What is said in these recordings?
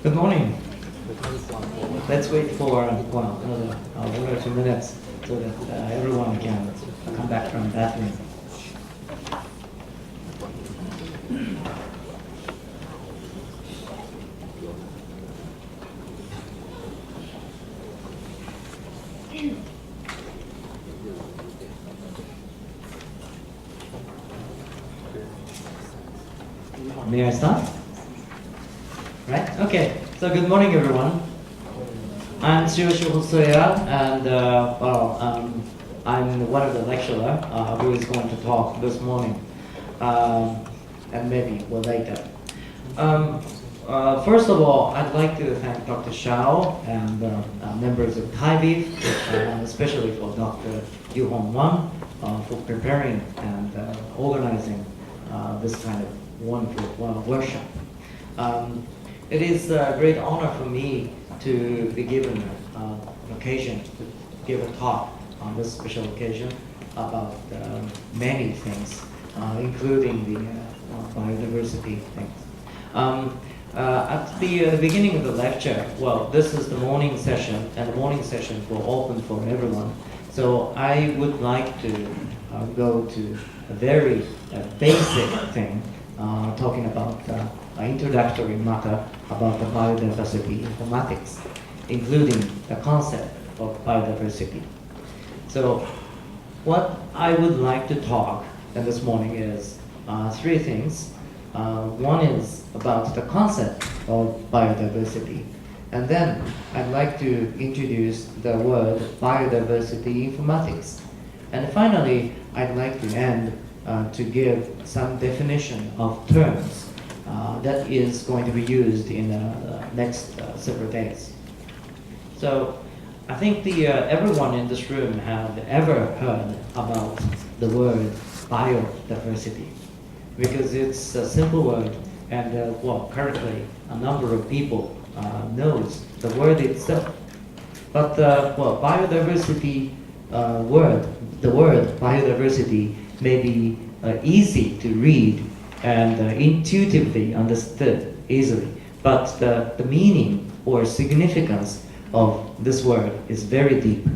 Good morning. Let's wait for another 1 or 2 minutes so that everyone can come back from the bathroom. May I start? Right? Okay. So good morning, everyone. I'm Tsuyoshi Hosoya, and I'm one of the lecturer who is going to talk this morning, and maybe later. First of all, I'd like to thank Dr. Shao and members of GBIF, especially for Dr. Yu-Hong Wang for preparing and organizing this kind of wonderful workshop. It is a great honor for me to be given an occasion to give a talk on this special occasion about many things, including the biodiversity things. At the beginning of the lecture, this is the morning session, and the morning session will open for everyone. So I would like to go to a very basic thing, talking about introductory matter about the biodiversity informatics, including the concept of biodiversity. So what I would like to talk this morning is three things. One is about the concept of biodiversity, and then I'd like to introduce the word biodiversity informatics. And finally, I'd like to end to give some definition of terms that is going to be used in the next several days. So I think everyone in this room have ever heard about the word biodiversity, because it's a simple word, and currently a number of people knows the word itself. But biodiversity the word biodiversity may be easy to read and intuitively understood easily, but the meaning or significance of this word is very deep.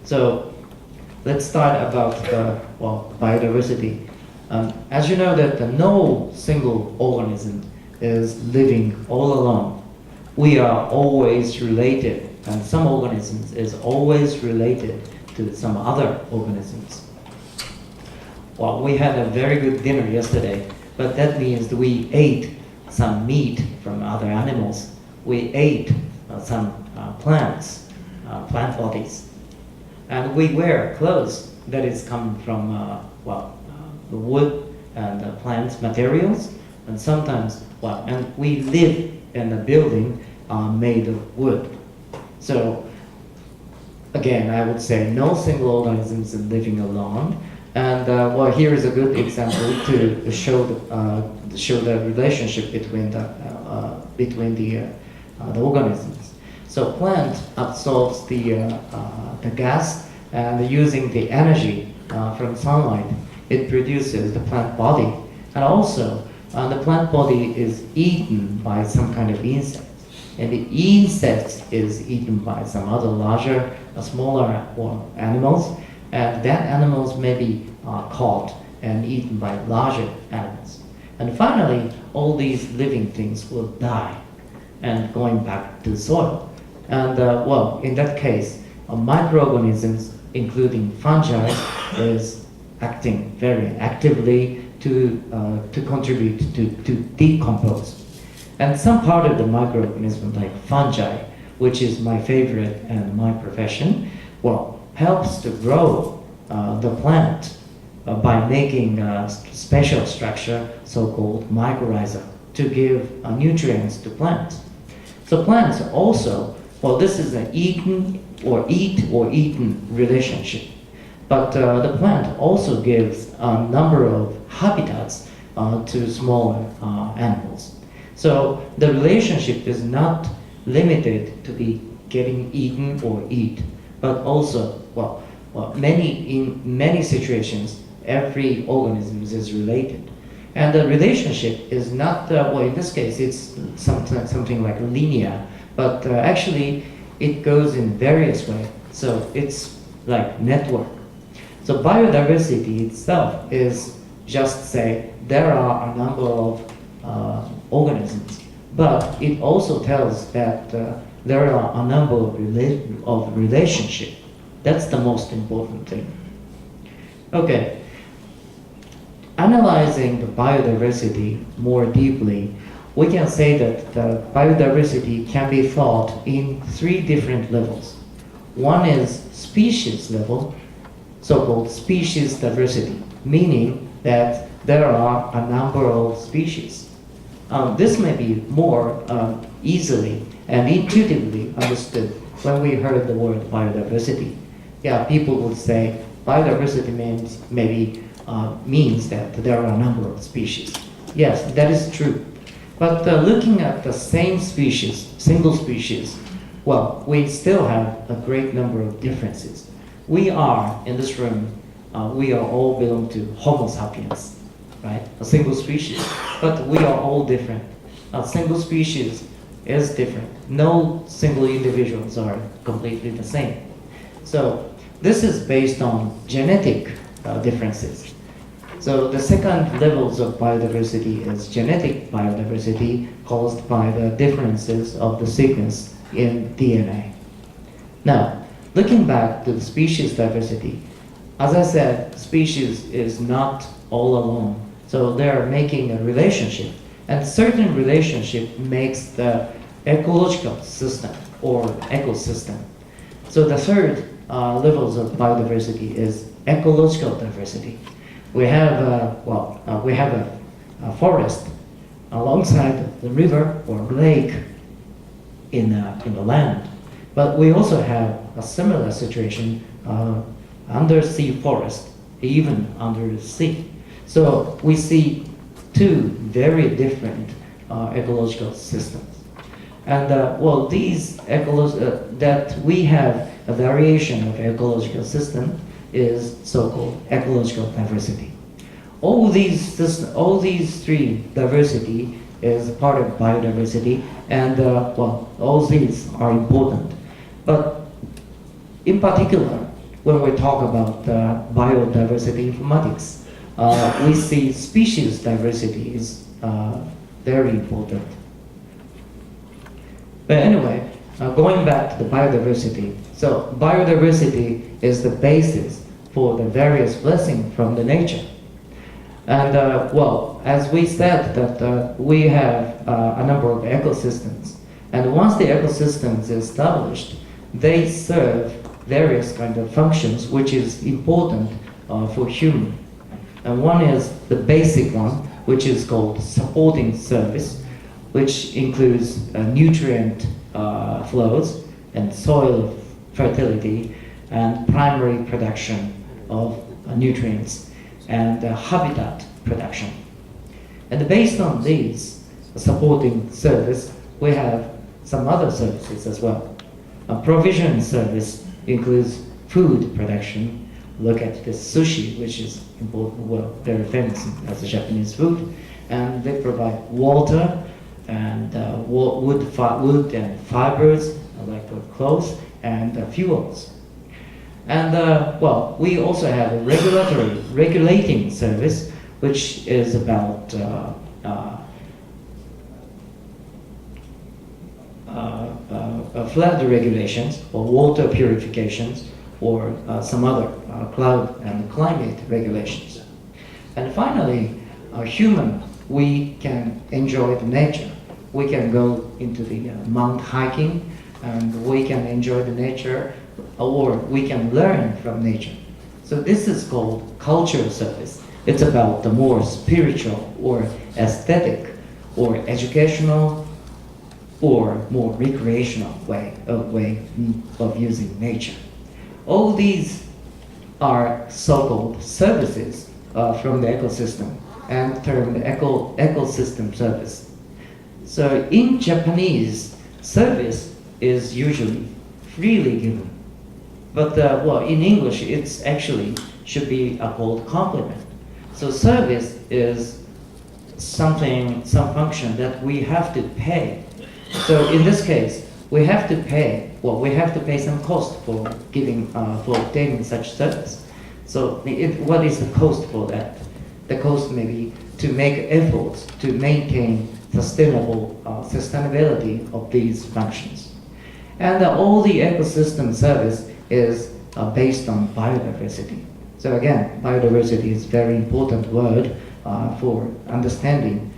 So let's start about biodiversity. As you know that no single organism is living all alone. We are always related, and some organisms is always related to some other organisms. Well, we had a very good dinner yesterday, but that means that we ate some meat from other animals. We ate some plants, plant bodies, and we wear clothes that is coming from the wood and plant materials, and sometimes and we live in a building made of wood. So again, I would say no single organism is living alone. And here is a good example to show the relationship between the organisms. So plant absorbs the gas, and using the energy from sunlight, it produces the plant body. And also, the plant body is eaten by some kind of insect, and the insect is eaten by some other larger, smaller animals. And that animals may be caught and eaten by larger animals. And finally, all these living things will die and going back to the soil. And in that case, microorganisms, including fungi, is acting very actively to contribute to decompose. And some part of the microorganism, like fungi, which is my favorite and my profession, helps to grow the plant by making a special structure, so-called mycorrhiza, to give nutrients to plants. So plants also, this is an eaten or eaten relationship. But the plant also gives a number of habitats to smaller animals. So the relationship is not limited to be getting eaten or eat, but also, in many situations, every organism is related. And the relationship is not, well, in this case, it's something like linear, but actually it goes in various ways. So it's like network. So biodiversity itself is just say there are a number of organisms, but it also tells that there are a number of relationships. That's the most important thing. Okay. Analyzing the biodiversity more deeply, we can say that the biodiversity can be thought in 3 different levels. One is species level, so-called species diversity, meaning that there are a number of species. This may be more easily and intuitively understood when we heard the word biodiversity. Yeah, people would say biodiversity means maybe means that there are a number of species. Yes, that is true. But looking at the same species, single species, well, we still have a great number of differences. We are, in this room, we are all belong to Homo sapiens, right? A single species, but we are all different. A single species is different. No single individuals are completely the same. So this is based on genetic differences. So the second levels of biodiversity is genetic biodiversity caused by the differences of the sequence in DNA. Now, looking back to the species diversity, as I said, species is not all alone. So they're making a relationship, and certain relationship makes the ecological system or ecosystem. So the third levels of biodiversity is ecological diversity. We have a forest alongside the river or lake in the land, but we also have a similar situation undersea forest, even under the sea. So we see 2 very different ecological systems, and well, these that we have a variation of ecological system is so-called ecological diversity. All these 3 diversity is part of biodiversity, and well, all these are important. But in particular, when we talk about biodiversity informatics, we see species diversity is very important. But anyway, going back to the biodiversity, so biodiversity is the basis for the various blessings from the nature. And well, as we said that we have a number of ecosystems, and once the ecosystem is established, they serve various kind of functions which is important for human. And one is the basic one, which is called supporting service, which includes nutrient flows and soil fertility and primary production of nutrients and habitat production. And based on these supporting service, we have some other services as well. A provision service includes food production. Look at the sushi, which is important, well, very famous as a Japanese food. And they provide water and wood and fibers, like clothes, and fuels. And well, we also have a regulating service, which is about flood regulations or water purifications or some other cloud and climate regulations. And finally, human, we can enjoy the nature. We can go into the mount hiking, and we can enjoy the nature, or we can learn from nature. So this is called cultural service. It's about the more spiritual or aesthetic or educational or more recreational way of using nature. All these are so-called services from the ecosystem and termed ecosystem service. So in Japanese, service is usually freely given. But well, in English, it's actually should be called compliment. So service is some function that we have to pay. So in this case, we have to pay, well, we have to pay some cost for obtaining such service. So what is the cost for that? The cost may be to make efforts to maintain sustainability of these functions. And all the ecosystem service is based on biodiversity. So again, biodiversity is a very important word for understanding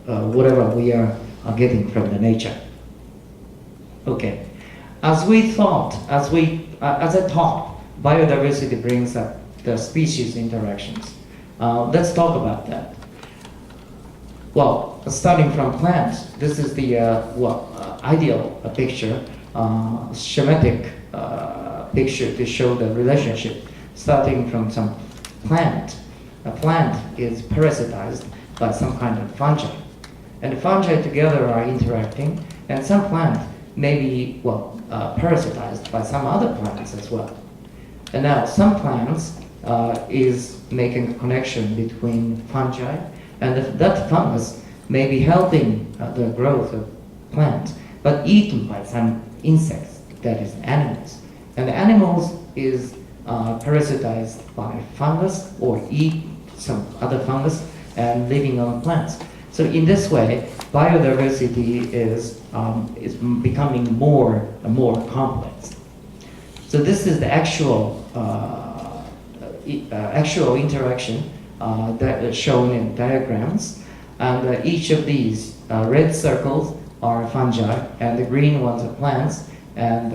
whatever we are getting from the nature. Okay, as I thought, biodiversity brings up the species interactions. Let's talk about that. Well, starting from plants, this is the ideal picture, schematic picture to show the relationship. Starting from some plant, a plant is parasitized by some kind of fungi, and the fungi together are interacting, and some plant may be parasitized by some other plants as well. And now some plants is making a connection between fungi, and that fungus may be helping the growth of plants, but eaten by some insects, that is animals. And the animals is parasitized by fungus or eat some other fungus and living on plants. So in this way, biodiversity is becoming more and more complex. So this is the actual interaction that is shown in diagrams, and each of these red circles are fungi, and the green ones are plants, and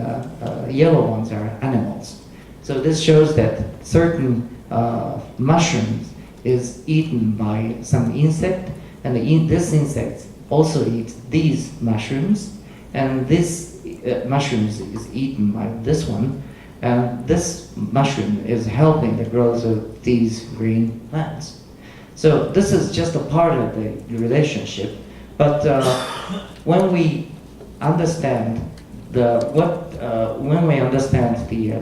yellow ones are animals. So this shows that certain mushrooms is eaten by some insect, and this insect also eats these mushrooms, and this mushrooms is eaten by this one, and this mushroom is helping the growth of these green plants. So this is just a part of the relationship, but when we understand the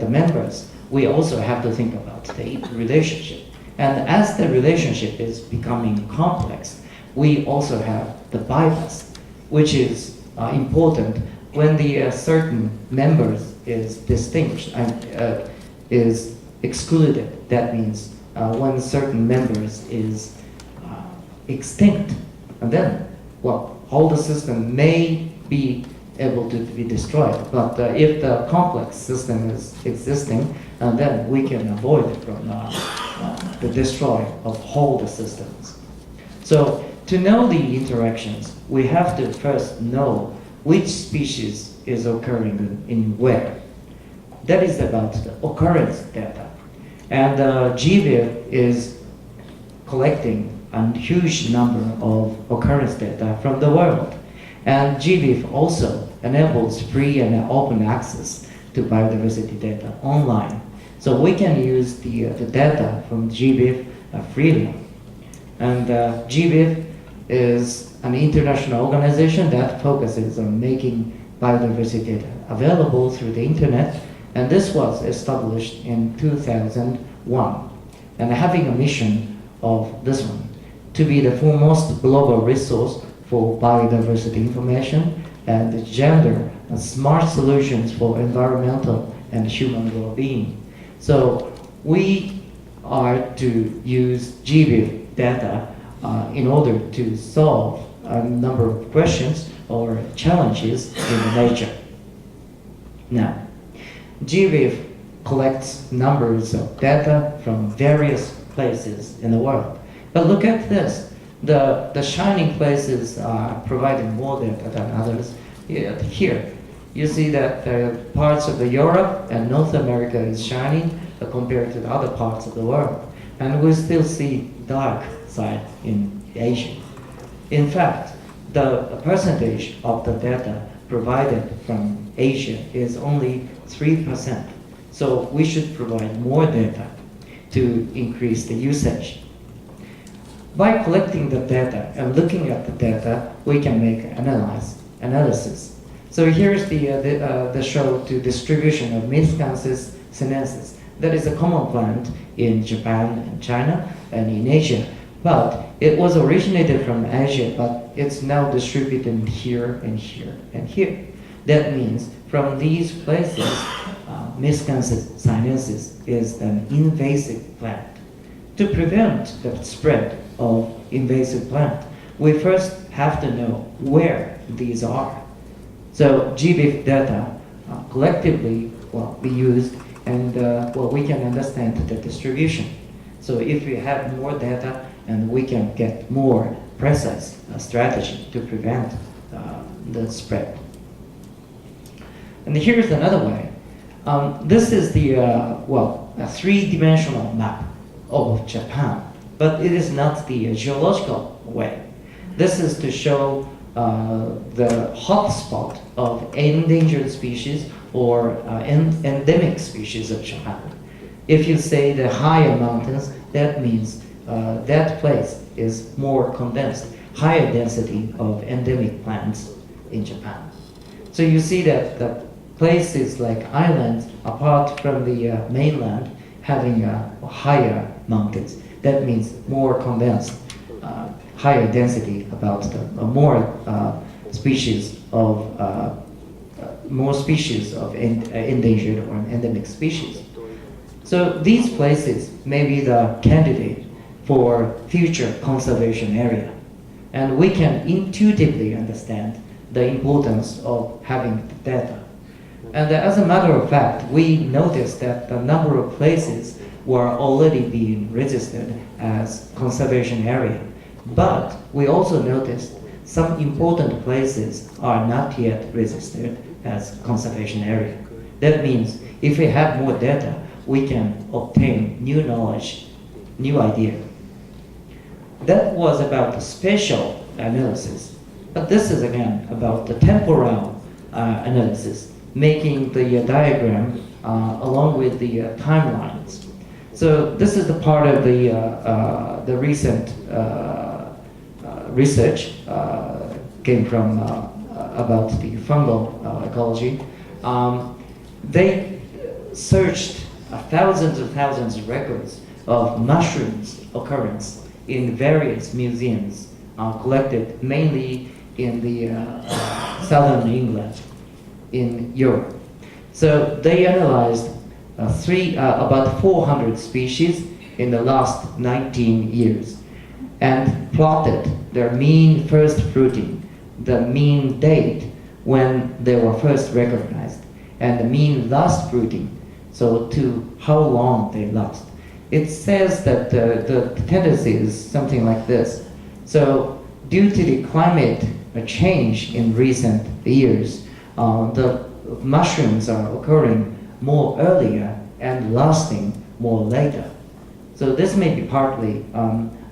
members, we also have to think about the relationship. And as the relationship is becoming complex, we also have the bias, which is important when the certain members is distinguished and is excluded. That means when certain members is extinct, and then, whole the system may be able to be destroyed. But if the complex system is existing, then we can avoid from the destroy of whole the systems. So to know the interactions, we have to first know which species is occurring in where. That is about the occurrence data. And GBIF is collecting a huge number of occurrence data from the world. And GBIF also enables free and open access to biodiversity data online. So we can use the data from GBIF freely. And GBIF is an international organization that focuses on making biodiversity data available through the internet. And this was established in 2001. And having a mission of this one, to be the foremost global resource for biodiversity information and gender and smart solutions for environmental and human well-being. So we are to use GBIF data in order to solve a number of questions or challenges in the nature. Now, GBIF collects numbers of data from various places in the world. But look at this. The shining places are providing more data than others. Here, you see that parts of Europe and North America is shining compared to the other parts of the world. And we still see dark side in Asia. In fact, the percentage of the data provided from Asia is only 3%. So we should provide more data to increase the usage. By collecting the data and looking at the data, we can make analysis. So here's the show to distribution of Miscanthus sinensis. That is a common plant in Japan and China and in Asia. But it was originated from Asia, but it's now distributed here and here and here. That means from these places, Miscanthus sinensis is an invasive plant. To prevent the spread of invasive plant, we first have to know where these are. So GBIF data collectively will be used, and we can understand the distribution. So if we have more data, and we can get more precise strategy to prevent the spread. And here's another way. This is the a three-dimensional map of Japan, but it is not the geological way. This is to show the hotspot of endangered species or endemic species of Japan. If you say the higher mountains, that means that place is more condensed, higher density of endemic plants in Japan. So you see that the places like islands, apart from the mainland, having higher mountains. That means more condensed, higher density about the more species of endangered or endemic species. So these places may be the candidate for future conservation area. And we can intuitively understand the importance of having the data. And as a matter of fact, we noticed that the number of places were already being registered as conservation area. But we also noticed some important places are not yet registered as conservation area. That means if we have more data, we can obtain new knowledge, new idea. That was about the spatial analysis. But this is again about the temporal analysis, making the diagram along with the timelines. So this is the part of the recent research came from about the fungal ecology. They searched thousands of records of mushrooms occurrence in various museums collected mainly in the southern England, in Europe. So they analyzed about 400 species in the last 19 years and plotted their mean first fruiting, the mean date when they were first recognized, and the mean last fruiting, so to how long they last. It says that the tendency is something like this. So due to the climate change in recent years, the mushrooms are occurring more earlier and lasting more later. So this may be partly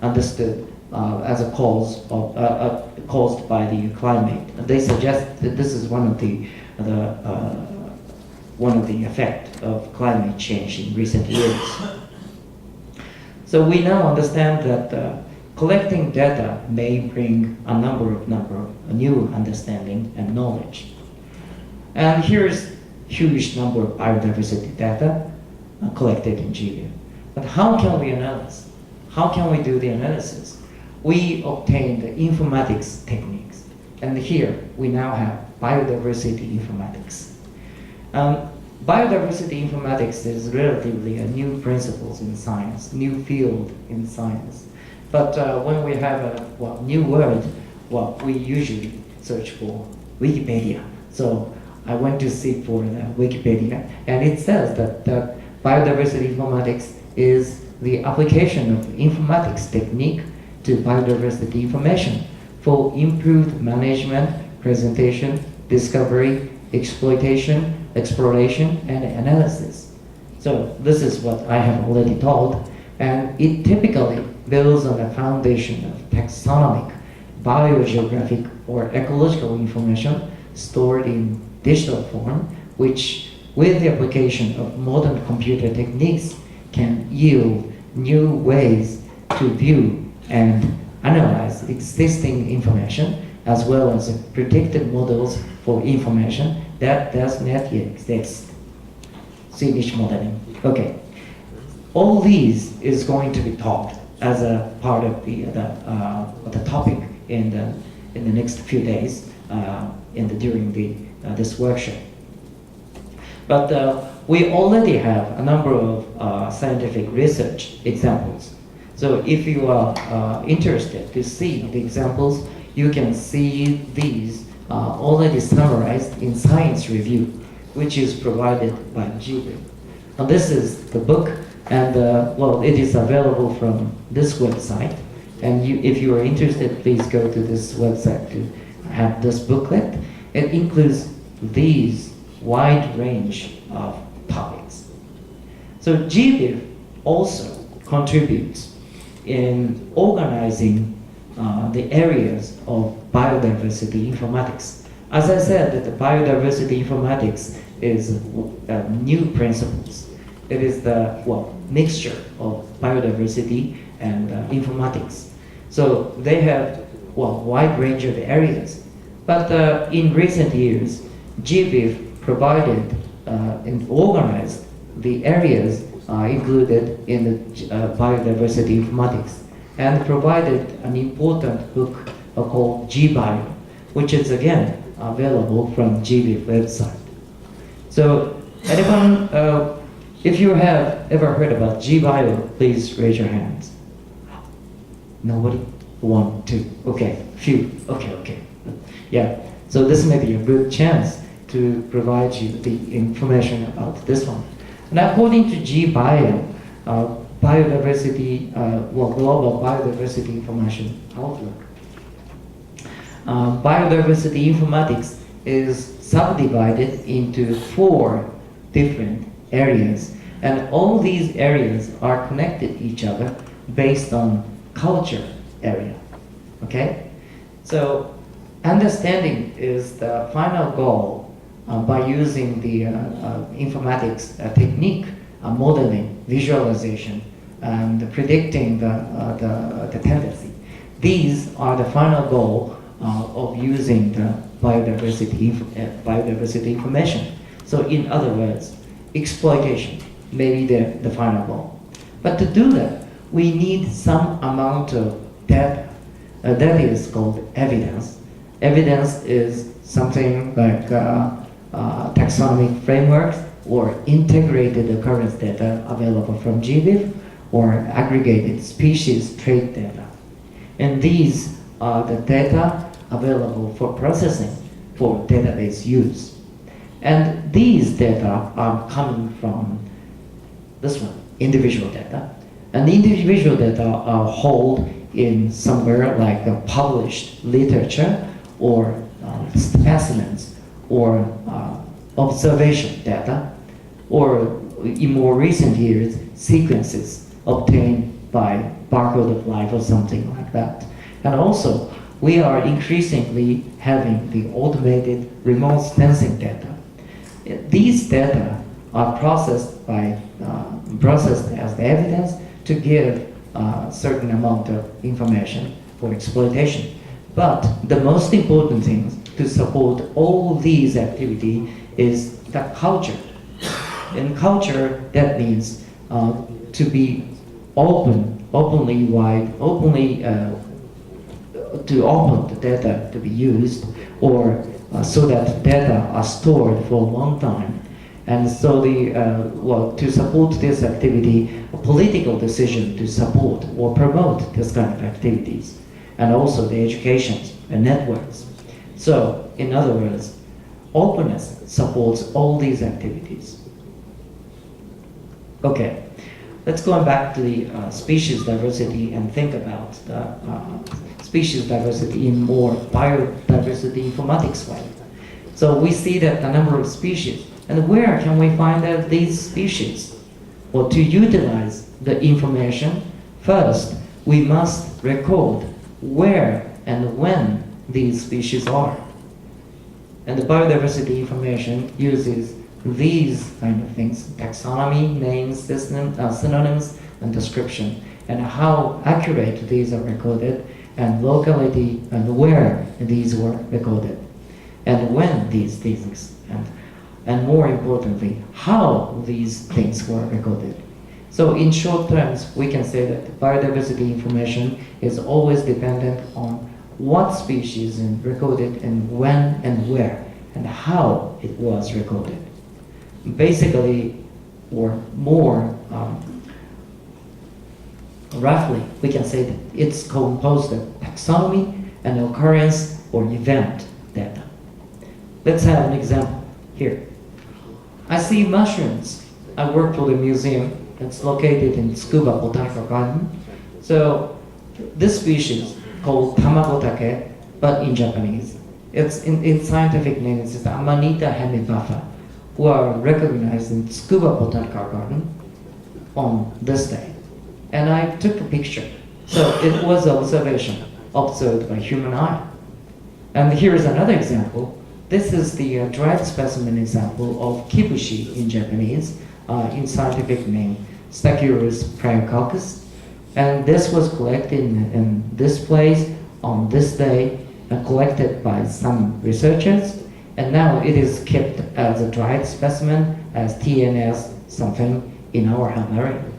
understood as a cause of, caused by the climate. They suggest that this is one of the effect of climate change in recent years. So we now understand that collecting data may bring a number of new understanding and knowledge. And here's huge number of biodiversity data collected in GBIF. But how can we analyze? How can we do the analysis? We obtained the informatics techniques. And here we now have biodiversity informatics. Biodiversity informatics is relatively a new principles in science, new field in science. But when we have a new word, we usually search for Wikipedia. So I went to seek for the Wikipedia, and it says that biodiversity informatics is the application of informatics technique to biodiversity information for improved management, presentation, discovery, exploitation, exploration, and analysis. So this is what I have already told, and it typically builds on a foundation of taxonomic, biogeographic, or ecological information stored in digital form, which, with the application of modern computer techniques, can yield new ways to view and analyze existing information, as well as predictive models for information that does not yet exist. See niche modeling. Okay. All these is going to be taught as a part of the topic in the next few days during this workshop. But we already have a number of scientific research examples. So if you are interested to see the examples, you can see these already summarized in Science Review, which is provided by GBIF. Now this is the book, and well, it is available from this website. And if you are interested, please go to this website to have this booklet. It includes these wide range of topics. So GBIF also contributes in organizing the areas of biodiversity informatics. As I said, that the biodiversity informatics is new principles. It is the mixture of biodiversity and informatics. So they have wide range of areas. But in recent years, GBIF provided and organized the areas included in the biodiversity informatics, and provided an important book called GBIF, which is again available from GBIF website. So anyone, if you have ever heard about GBIF, please raise your hands. Nobody? 1, 2, okay, few, okay. Yeah, so this may be a good chance to provide you the information about this one. And according to GBIF, biodiversity, global biodiversity information outlook, biodiversity informatics is subdivided into 4 different areas, and all these areas are connected to each other based on culture area. Okay, so understanding is the final goal by using the informatics technique, modeling, visualization, and predicting the tendency. These are the final goal of using the biodiversity information. So in other words, exploitation may be the final goal. But to do that, we need some amount of data. That is called evidence. Evidence is something like taxonomic frameworks or integrated occurrence data available from GBIF, or aggregated species trait data. And these are the data available for processing for database use. And these data are coming from this one, individual data. And individual data are held in somewhere like a published literature, or specimens, or observation data, or in more recent years, sequences obtained by barcode of life or something like that. And also, we are increasingly having the automated remote sensing data. These data are processed as the evidence to give a certain amount of information for exploitation. But the most important thing to support all these activities is the culture. In culture, that means to be openly to open the data to be used, or so that data are stored for a long time. And so to support this activity, a political decision to support or promote this kind of activities, and also the education and networks. So, in other words, openness supports all these activities. Okay, let's go back to the species diversity and think about the species diversity in more biodiversity informatics way. So we see that the number of species, and where can we find these species? Well, to utilize the information, first we must record where and when these species are. And the biodiversity information uses these kind of things: taxonomy, names, synonyms, and description, and how accurate these are recorded, and locality, and where these were recorded, and when these things, and more importantly, how these things were recorded. So in short terms, we can say that biodiversity information is always dependent on what species is recorded and when and where and how it was recorded. Basically, or more roughly, we can say that it's composed of taxonomy and occurrence or event data. Let's have an example here. I see mushrooms. I work for the museum. It's located in Tsukuba Botanical Garden. So this species called tamagotake, but in Japanese, it's in scientific name it's Amanita hemibuffa, who are recognized in Tsukuba Botanical Garden on this day. And I took a picture. So it was an observation observed by human eye. And here is another example. This is the dried specimen example of kibushi in Japanese, in scientific name, Stachyrus priococcus. And this was collected in this place on this day, collected by some researchers. And now it is kept as a dried specimen, as TNS something in our herbarium.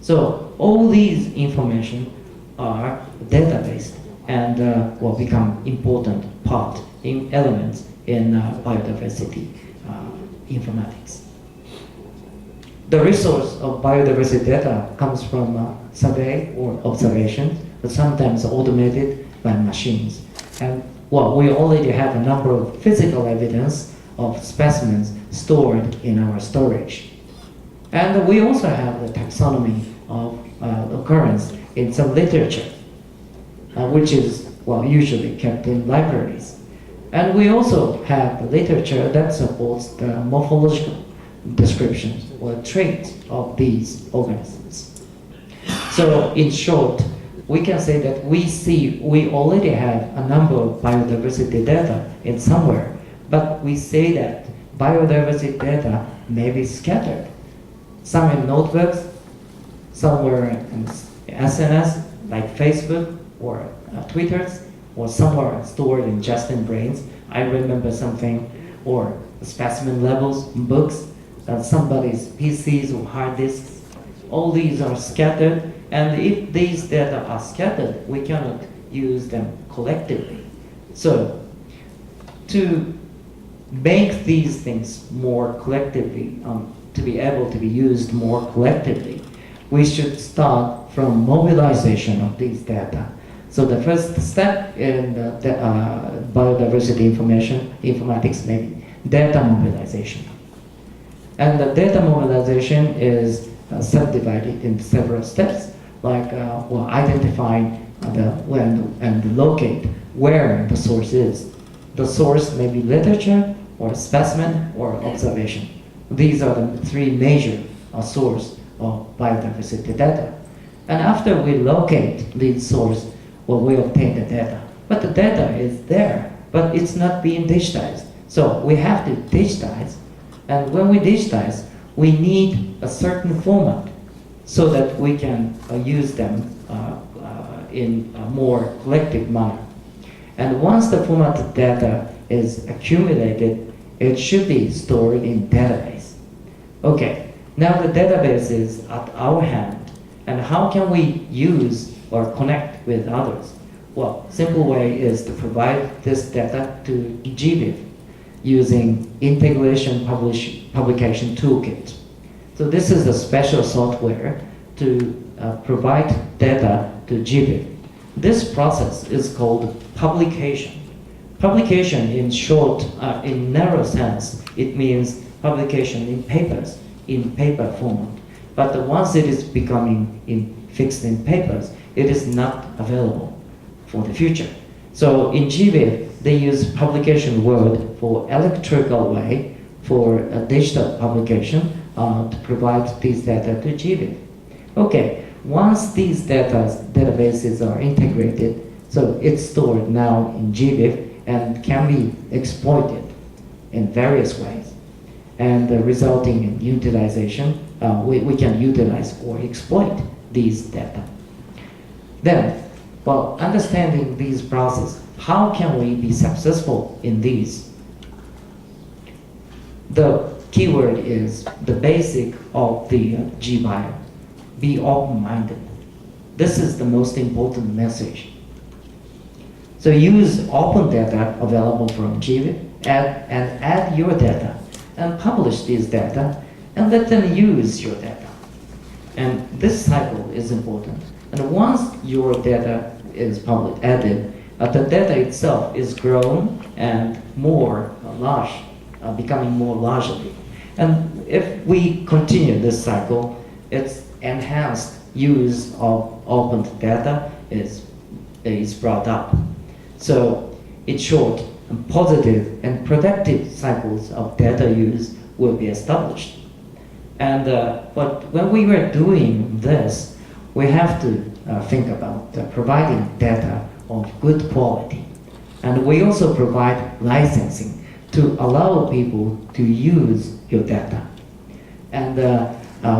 So all these information are database and will become important part in elements in biodiversity informatics. The resource of biodiversity data comes from survey or observation, but sometimes automated by machines. And well, we already have a number of physical evidence of specimens stored in our storage. And we also have the taxonomy of occurrence in some literature, which is, well, usually kept in libraries. And we also have literature that supports the morphological descriptions or traits of these organisms. So in short, we can say that we already have a number of biodiversity data in somewhere, but we say that biodiversity data may be scattered. Some in notebooks, somewhere in SNS, like Facebook or Twitters, or somewhere stored in just in brains. I remember something, or specimen levels, books, somebody's PCs or hard disks. All these are scattered, and if these data are scattered, we cannot use them collectively. So, to make these things more collectively, to be able to be used more collectively, we should start from mobilization of these data. So the first step in the biodiversity informatics may be data mobilization. And the data mobilization is subdivided into several steps, like identifying and locate where the source is. The source may be literature, or specimen, or observation. These are the three major sources of biodiversity data. And after we locate the source, we obtain the data. But the data is there, but it's not being digitized. So we have to digitize. And when we digitize, we need a certain format so that we can use them in a more collective manner. And once the formatted data is accumulated, it should be stored in database. Okay, now the database is at our hand. And how can we use or connect with others? Well, simple way is to provide this data to GBIF using Integration Publication Toolkit. So this is a special software to provide data to GBIF. This process is called publication. Publication in short, in narrow sense, it means publication in papers, in paper format. But once it is becoming fixed in papers, it is not available for the future. So in GBIF, they use publication word for electrical way for a digital publication to provide these data to GBIF. Okay, once these databases are integrated, so it's stored now in GBIF and can be exploited in various ways. And resulting in utilization, we can utilize or exploit these data. Then, well, understanding these processes, how can we be successful in these? The keyword is the basic of the GBIF. be open-minded. This is the most important message. So use open data available from GBIF, add your data, and publish these data, and let them use your data. And this cycle is important. And once your data is added, the data itself is grown and more large, becoming more largely. And if we continue this cycle, its enhanced use of open data is brought up. So in short, positive and productive cycles of data use will be established. And but when we were doing this, we have to think about providing data of good quality. And we also provide licensing to allow people to use your data. And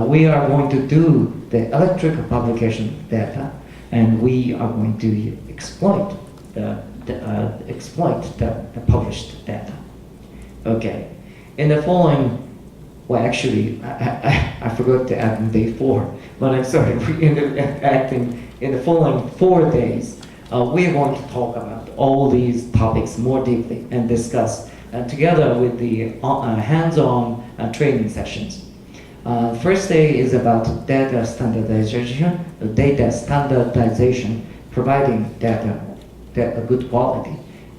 we are going to do the electrical publication data, and we are going to exploit the published data. Okay. In the following, well, actually, I forgot to add day 4, but I'm sorry. In the following 4 days, we are going to talk about all these topics more deeply and discuss together with the hands-on training sessions. First day is about data standardization, providing data good quality.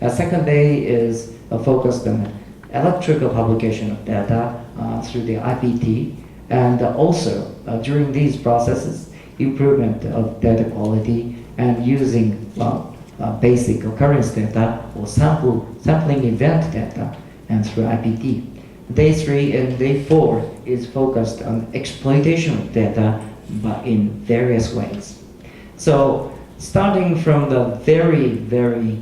Second day is focused on electrical publication of data through the IPT, and also during these processes, improvement of data quality and using basic occurrence data or sampling event data and through IPT. Day 3 and day 4 is focused on exploitation of data but in various ways. So starting from the very, very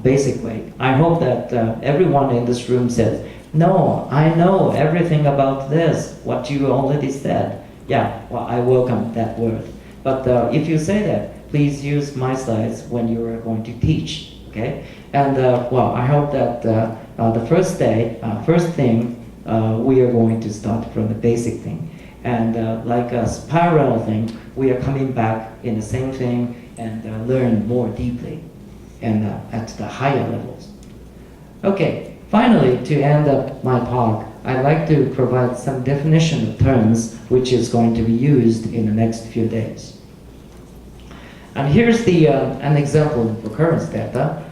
basic way, I hope that everyone in this room says, no, I know everything about this, what you already said. Yeah, well, I welcome that word. But if you say that, please use my slides when you are going to teach, okay? And well, I hope that the first thing, we are going to start from the basic thing. And like a spiral thing, we are coming back in the same thing and learn more deeply and at the higher levels. Okay, finally, to end up my talk, I'd like to provide some definition of terms which is going to be used in the next few days. And here's an example of occurrence data,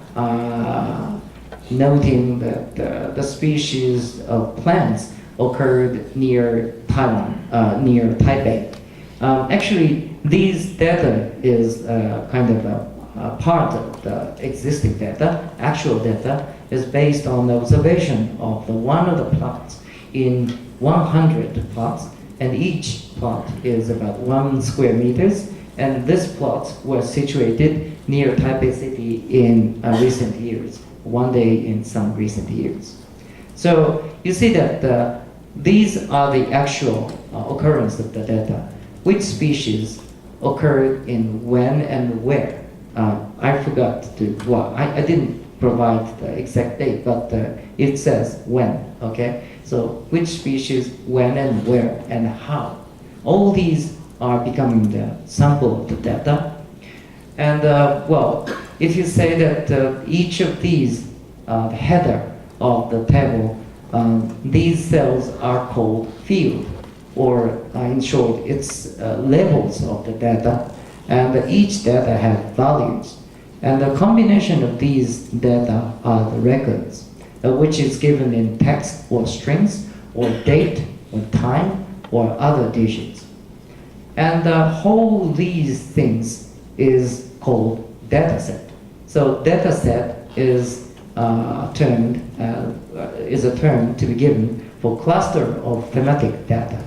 noting that the species of plants occurred near Taiwan, near Taipei. Actually, these data is kind of a part of the existing data. Actual data is based on the observation of one of the plots in 100 plots, and each plot is about 1 square meters. And this plot was situated near Taipei City in recent years, one day in some recent years. So you see that these are the actual occurrence of the data. Which species occurred in when and where? I forgot to, well, I didn't provide the exact date, but it says when, okay? So which species, when and where, and how? All these are becoming the sample of the data. And well, if you say that each of these, the header of the table, these cells are called field, or in short, it's levels of the data, and each data have values. And the combination of these data are the records, which is given in text or strings, or date, or time, or other digits. And all these things is called data set. So data set is a term to be given for cluster of thematic data.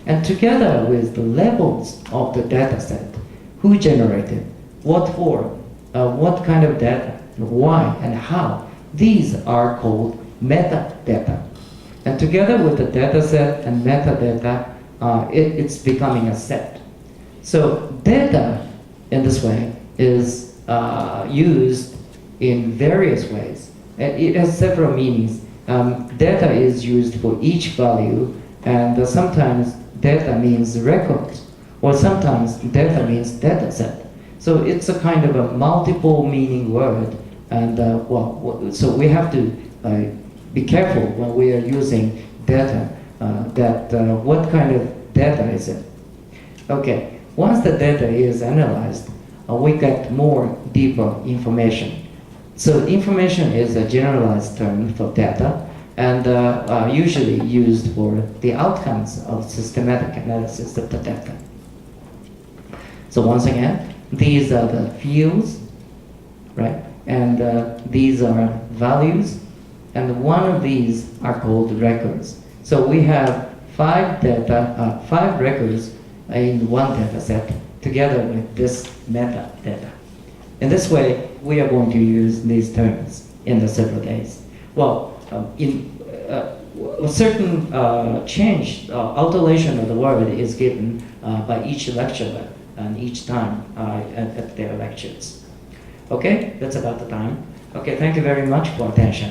And together with the levels of the data set, who generated, what for, what kind of data, why and how, these are called metadata. And together with the data set and metadata, it's becoming a set. So data in this way is used in various ways. It has several meanings. Data is used for each value, and sometimes data means records, or sometimes data means data set. So it's a kind of a multiple meaning word, and so we have to be careful when we are using data, what kind of data is it? Okay, once the data is analyzed, we get more deeper information. So information is a generalized term for data, and usually used for the outcomes of systematic analysis of the data. So once again, these are the fields, right? And these are values, and one of these are called records. So we have five records in one data set together with this metadata. In this way, we are going to use these terms in the several days. Well, in a certain alteration of the word is given by each lecturer and each time at their lectures. Okay, that's about the time. Okay, thank you very much for attention.